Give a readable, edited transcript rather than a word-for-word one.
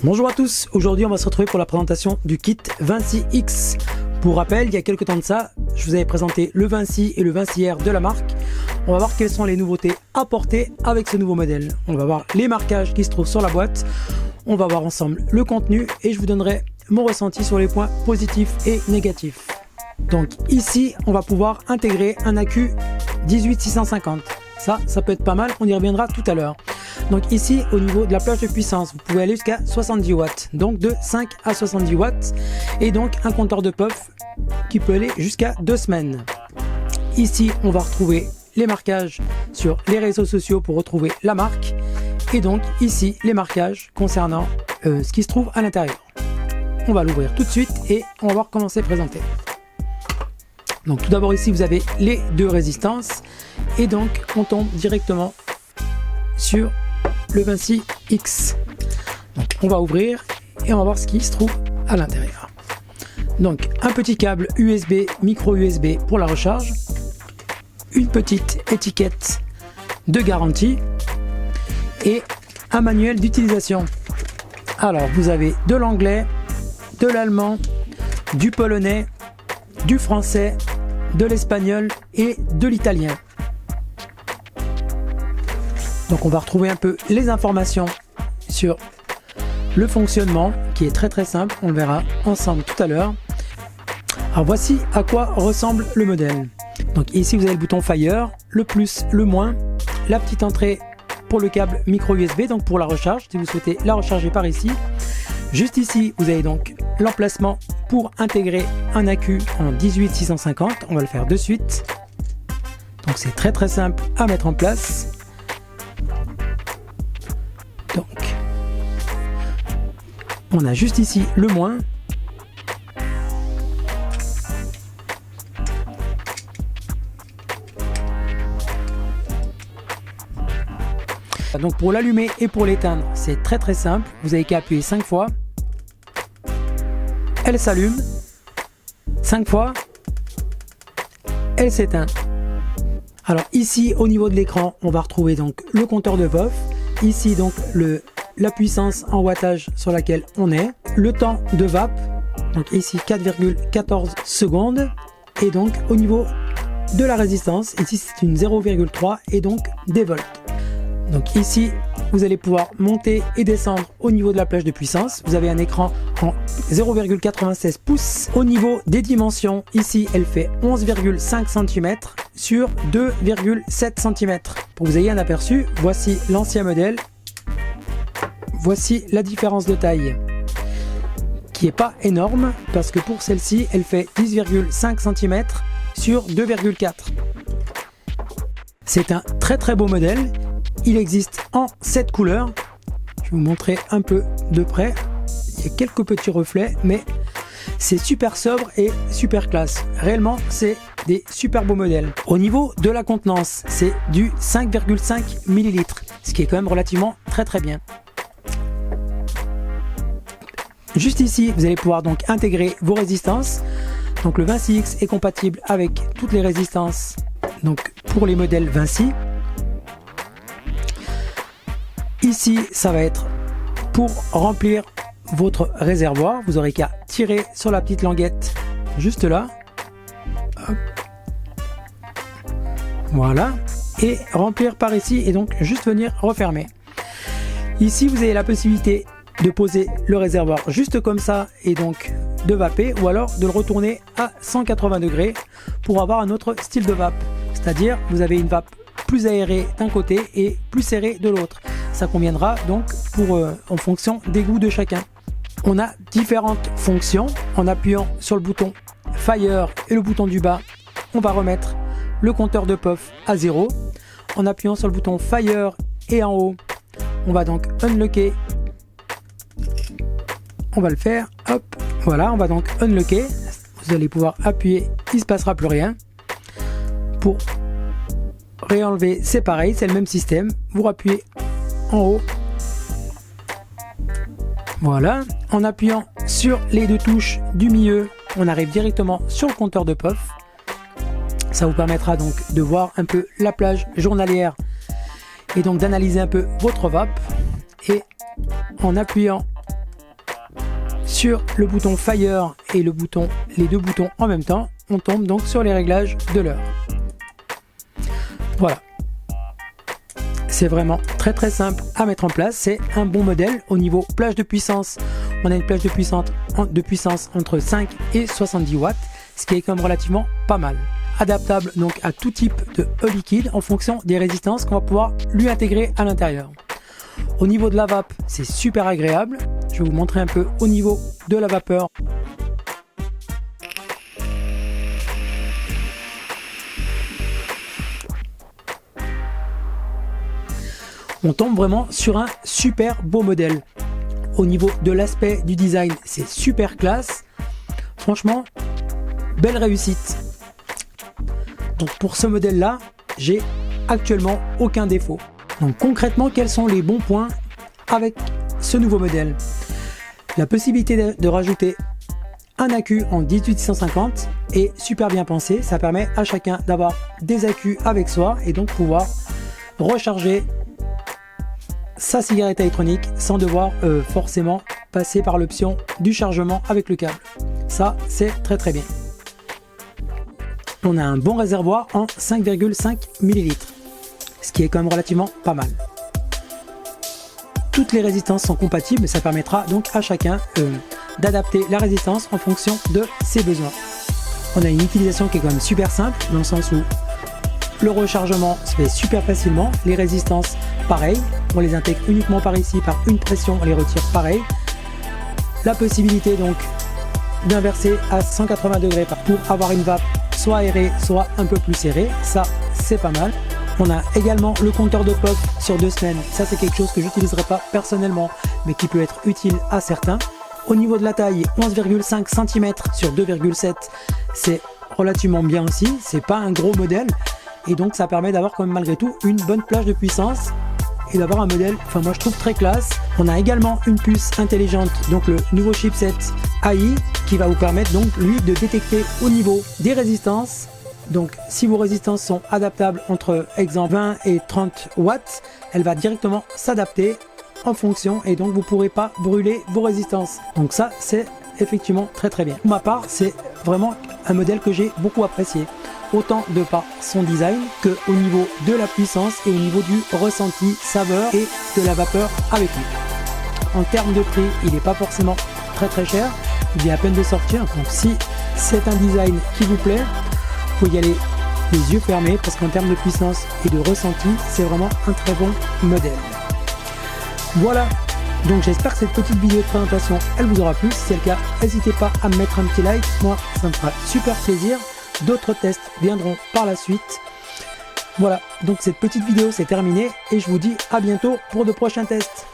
Bonjour à tous, aujourd'hui on va se retrouver pour la présentation du kit Vinci X. Pour rappel, il y a quelques temps de ça, je vous avais présenté le Vinci et le Vinci R de la marque. On va voir quelles sont les nouveautés apportées avec ce nouveau modèle. On va voir les marquages qui se trouvent sur la boîte, on va voir ensemble le contenu et je vous donnerai mon ressenti sur les points positifs et négatifs. Donc ici, on va pouvoir intégrer un accu 18650. Ça peut être pas mal, on y reviendra tout à l'heure. Donc ici, au niveau de la plage de puissance, vous pouvez aller jusqu'à 70 watts, donc de 5 à 70 watts, et donc un compteur de puff qui peut aller jusqu'à 2 semaines. Ici, on va retrouver les marquages sur les réseaux sociaux pour retrouver la marque, et donc ici, les marquages concernant ce qui se trouve à l'intérieur. On va l'ouvrir tout de suite et on va voir comment c'est présenté. Donc tout d'abord ici, vous avez les deux résistances, et donc on tombe directement sur le Vinci X. Donc on va ouvrir et on va voir ce qui se trouve à l'intérieur. Donc un petit câble USB, micro USB pour la recharge, une petite étiquette de garantie et un manuel d'utilisation. Alors vous avez de l'anglais, de l'allemand, du polonais, du français, de l'espagnol et de l'italien. Donc on va retrouver un peu les informations sur le fonctionnement qui est très simple, on le verra ensemble tout à l'heure. Alors voici à quoi ressemble le modèle. Donc ici vous avez le bouton Fire, le plus, le moins, la petite entrée pour le câble micro USB, donc pour la recharge, si vous souhaitez la recharger par ici. Juste ici vous avez donc l'emplacement pour intégrer un accu en 18650, on va le faire de suite. Donc c'est très simple à mettre en place. Donc, on a juste ici le moins. Donc pour l'allumer et pour l'éteindre, c'est très simple. Vous avez qu'à appuyer 5 fois. Elle s'allume. 5 fois. Elle s'éteint. Alors ici, au niveau de l'écran, on va retrouver donc le compteur de puff. Ici donc la puissance en wattage sur laquelle on est, le temps de vape, donc ici 4,14 secondes, et donc au niveau de la résistance, ici c'est une 0,3 et donc des volts. Donc ici vous allez pouvoir monter et descendre au niveau de la plage de puissance. Vous avez un écran en 0,96 pouces. Au niveau des dimensions, ici elle fait 11,5 cm sur 2,7 cm. Pour que vous ayez un aperçu, voici l'ancien modèle. Voici la différence de taille qui est pas énorme parce que pour celle-ci elle fait 10,5 cm sur 2,4. C'est un très beau modèle. Il existe en 7 couleurs. Je vais vous montrer un peu de près. Il y a quelques petits reflets, mais c'est super sobre et super classe. Réellement, c'est des super beaux modèles. Au niveau de la contenance, c'est du 5,5 ml, ce qui est quand même relativement très bien. Juste ici, vous allez pouvoir donc intégrer vos résistances. Donc le Vinci X est compatible avec toutes les résistances. Donc pour les modèles Vinci. Ici, ça va être pour remplir votre réservoir. Vous aurez qu'à tirer sur la petite languette juste là. Hop. Voilà. Et remplir par ici et donc juste venir refermer. Ici, vous avez la possibilité de poser le réservoir juste comme ça et donc de vaper ou alors de le retourner à 180 degrés pour avoir un autre style de vape. C'est-à-dire, vous avez une vape plus aérée d'un côté et plus serrée de l'autre. Ça conviendra donc en fonction des goûts de chacun. On a différentes fonctions. En appuyant sur le bouton Fire et le bouton du bas, on va remettre le compteur de puff à 0. En appuyant sur le bouton Fire et en haut, on va donc unlocker. On va le faire. Hop, voilà, on va donc unlocker. Vous allez pouvoir appuyer, il ne se passera plus rien. Pour réenlever, c'est pareil, c'est le même système. Vous appuyez en haut. Voilà, en appuyant sur les deux touches du milieu, on arrive directement sur le compteur de puff. Ça vous permettra donc de voir un peu la plage journalière et donc d'analyser un peu votre vape. Et en appuyant sur le bouton Fire et les deux boutons en même temps, on tombe donc sur les réglages de l'heure. Voilà. C'est vraiment très simple à mettre en place. C'est un bon modèle. Au niveau plage de puissance, on a une plage de puissance entre 5 et 70 watts, ce qui est quand même relativement pas mal. Adaptable donc à tout type de liquide en fonction des résistances qu'on va pouvoir lui intégrer à l'intérieur. Au niveau de la vape, c'est super agréable. Je vais vous montrer un peu au niveau de la vapeur. On tombe vraiment sur un super beau modèle. Au niveau de l'aspect du design, c'est super classe. Franchement, belle réussite. Donc pour ce modèle là, j'ai actuellement aucun défaut. Donc concrètement, quels sont les bons points avec ce nouveau modèle? La possibilité de rajouter un accu en 18650 est super bien pensé. Ça permet à chacun d'avoir des accus avec soi et donc pouvoir recharger sa cigarette électronique sans devoir forcément passer par l'option du chargement avec le câble. Ça, c'est très bien. On a un bon réservoir en 5,5 ml, ce qui est quand même relativement pas mal. Toutes les résistances sont compatibles, ça permettra donc à chacun d'adapter la résistance en fonction de ses besoins. On a une utilisation qui est quand même super simple, dans le sens où le rechargement se fait super facilement, les résistances pareil, on les intègre uniquement par ici, par une pression, on les retire pareil. La possibilité donc d'inverser à 180 degrés pour avoir une vape soit aérée, soit un peu plus serrée, ça c'est pas mal. On a également le compteur de pop sur 2 semaines, ça c'est quelque chose que j'utiliserai pas personnellement, mais qui peut être utile à certains. Au niveau de la taille, 11,5 cm sur 2,7, c'est relativement bien aussi, c'est pas un gros modèle, et donc ça permet d'avoir quand même malgré tout une bonne plage de puissance et d'avoir un modèle, enfin moi je trouve très classe. On a également une puce intelligente, donc le nouveau chipset AI, qui va vous permettre donc lui de détecter au niveau des résistances. Donc si vos résistances sont adaptables entre exemple 20 et 30 watts, elle va directement s'adapter en fonction et donc vous ne pourrez pas brûler vos résistances. Donc ça c'est effectivement très bien. Pour ma part, c'est vraiment un modèle que j'ai beaucoup apprécié, autant de par son design que au niveau de la puissance et au niveau du ressenti saveur et de la vapeur avec lui. En termes de prix, il n'est pas forcément très cher, il vient à peine de sortir, donc si c'est un design qui vous plaît, faut y aller les yeux fermés parce qu'en termes de puissance et de ressenti, c'est vraiment un très bon modèle. Voilà, donc j'espère que cette petite vidéo de présentation elle vous aura plu. Si c'est le cas, n'hésitez pas à me mettre un petit like, moi ça me fera super plaisir. D'autres tests viendront par la suite. Voilà, donc cette petite vidéo c'est terminé et je vous dis à bientôt pour de prochains tests.